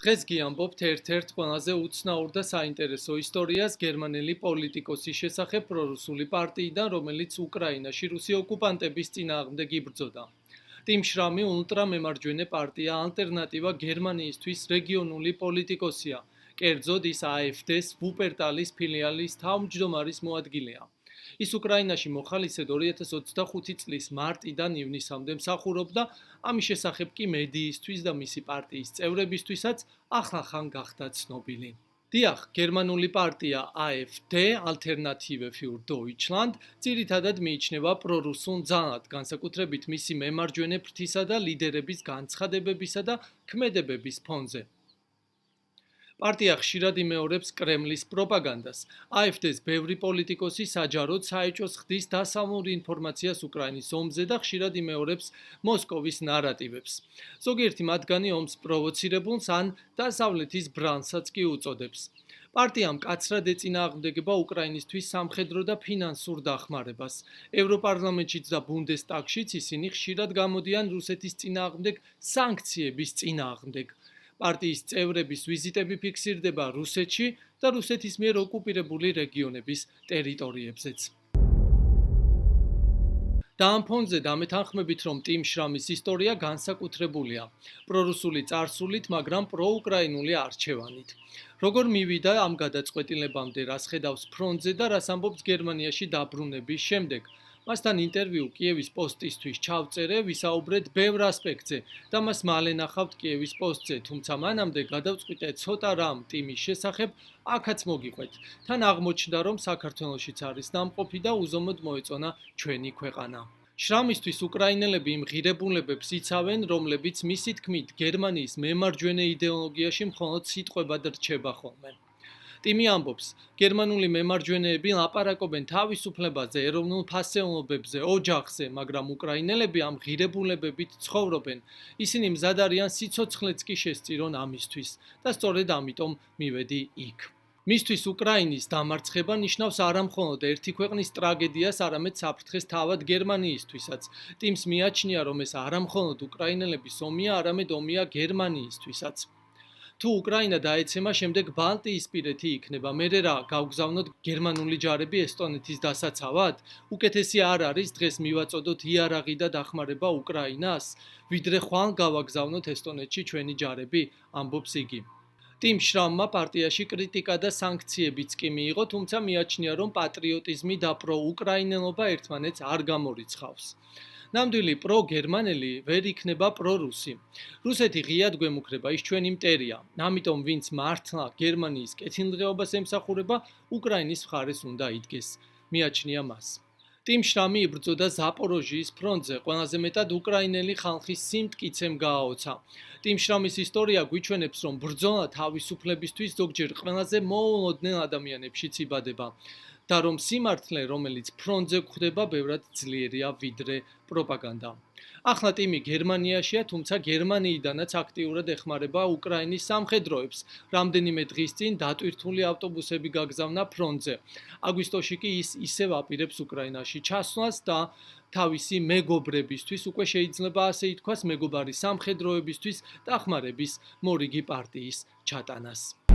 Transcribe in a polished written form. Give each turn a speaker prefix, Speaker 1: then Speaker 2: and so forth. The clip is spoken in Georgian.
Speaker 1: დღეს გიამბობთ ერთ-ერთ ყველაზე უცნაურ და საინტერესო ისტორიას გერმანელი პოლიტიკოსის შესახებ პრორუსული პარტიიდან, რომელიც უკრაინაში რუსი ოკუპანტების წინააღმდეგ იბრძოდა. ტიმ შრამი ულტრამემარჯვენე პარტია ალტერნატივა გერმანიისთვის რეგიონული პოლიტიკოსია, კერძოდ ის AfD-ს ვუპერტალის ფილიალის თავმჯდომარის მოადგილეა. ის უკრაინაში მოხალისედ 2025 წლის მარტიდან ივნისამდე მსახურობდა, ამის შესახებ კი მედიისთვის და მისი პარტიის წევრებისთვისაც ახლახან გახდა ცნობილი. დიახ, გერმანული პარტია AfD, Alternative für Deutschland, ძირითადად მიიჩნევა პრორუსულ ძალად, განსაკუთრებით მისი მემარჯვენე ფრთისა და ლიდერების განცხადებებისა და ქმედებების ფონზე. პარტია ხშირად იმეორებს კრემლის პროპაგანდას. AfD-ს ბევრი პოლიტიკოსი საჯაროდ საეჭვოს ხდის დასავლური ინფორმაციას უკრაინის ომზე და ხშირად იმეორებს მოსკოვის ნარატივებს. ზოგიერთი მათგანი ომს პროვოცირებულს ან დასავლეთის ბრალსაც კი უწოდებს. პარტია მკაცრად ეწინააღმდეგება უკრაინისთვის სამხედრო და ფინანსურ დახმარებას. ევროპარლამენტშიც და ბუნდესტაგშიც ისინი ხშირად გამოდიან რუსეთის წინააღმდეგ სანქციების წინააღმდეგ. პარტიის წევრების ვიზიტები ფიქსირდება რუსეთში და რუსეთის მიერ ოკუპირებული რეგიონების ტერიტორიებზეც. და ამ ფონზე დამეთანხმებით, რომ ტიმ შრამის ისტორია განსაკუთრებულია, პრორუსული წარსულით, მაგრამ პროუკრაინული არჩევანით. როგორ მივიდა ამ გადაწყვეტილებამდე, რას ხედავს ფრონტზე და რას ამბობს გერმანიაში დაბრუნების შემდეგ. მასთან ინტერვიუ კიევის პოსტისთვის ჩავწერე, ვისაუბრეთ ბევრ ასპექტზე და მას მალე ნახავთ კიევის პოსტზე, თუმცა მანამდე გადავწყვიტე ცოტა რამ ტიმის შესახებ, აქაც მოგიყვეთ. თან აღმოჩნდა, რომ საქართველოშიც არის ნამყოფი და უზომოდ მოეწონა ჩვენი ქვეყანა. შრამისთვის უკრაინელები იმ ღირებულებებს იცავენ, რომლებიც მისი თქმით გერმანიის მემარჯვენე იდეოლოგიაში მხოლოდ სიტყვებად რჩება ხოლმე. ტიმი ამბობს, გერმანული მემარჯვენეები ლაპარაკობენ თავისუფლებაზე, ეროვნულ ფასეულობებზე, ოჯახზე, მაგრამ უკრაინელები ამ ღირებულებებით ცხოვრობენ. ისინი მზად არიან სიცოცხლეც კი შესწირონ ამისთვის და სწორედ ამიტომ მივედი იქ. მისთვის უკრაინის დამარცხება ნიშნავს არამხოლოდ ერთი ქვეყნის ტრაგედიას, არამედ საფრთხეს თავად გერმანიისთვისაც. ტიმს მიაჩნია, რომ ეს არამხოლოდ უკრაინელების ომია, არამედ ომია გერმანიისთვისაც. თუ უკრაინა დაეცემა, შემდეგ ბალტიისპირეთი იქნება. მერე რა, გავგზავნოთ გერმანული ჯარები ესტონეთის დასაცავად? უკეთესი არ არის დღეს მივაწოდოთ იარაღი და დახმარება უკრაინას, ვიდრე ხვალ გავაგზავნოთ ესტონეთში ჩვენი ჯარები, ამბობს იგი. ტიმ შრამმა პარტიაში კრიტიკა და სანქციებიც კი მიიღო, თუმცა მიაჩნია, რომ პატრიოტიზმი და პროუკრაინელობა ერთმანეთს არ გამორიცხავს. ნამდვილი პროგერმანელი ვერ იქნება პრორუსი. რუსეთი ღიად გვემუქრება, ის ჩვენი მტერია. ამიტომ ვინც მართლა გერმანიის კეთილდღეობას ემსახურება, უკრაინის მხარეს უნდა იდგეს. მიაჩნია მას. ტიმ შრამი იბრძოდა ზაპოროჟიის ფრონტზე, ყველაზე მეტად უკრაინელი ხალხის სიმტკიცემ გააოცა. ტიმ შრამის ისტორია გვიჩვენებს, რომ ბრძოლა თავისუფლებისთვის ზოგჯერ ყველაზე მოულოდნელ ადამიანებშიც იბადება. და რომ სიმართლე, რომელიც ფრონტზე გვხვდება, ბევრად ძლიერია ვიდრე პროპაგანდა. ახლა ტიმი გერმანიაშია, თუმცა გერმანიიდანაც აქტიურად ეხმარება უკრაინის სამხედროებს. რამდენიმე დღის წინ დატვირთული ავტობუსები გაგზავნა ფრონტზე. აგვისტოში კი ის ისევ აპირებს უკრაინაში ჩასვლას და თავისი მეგობრებისთვის, უკვე შეიძლება ასე ითქვას, მეგობარი სამხედროებისთვის დახმარების მორიგი პარტიის ჩატანას.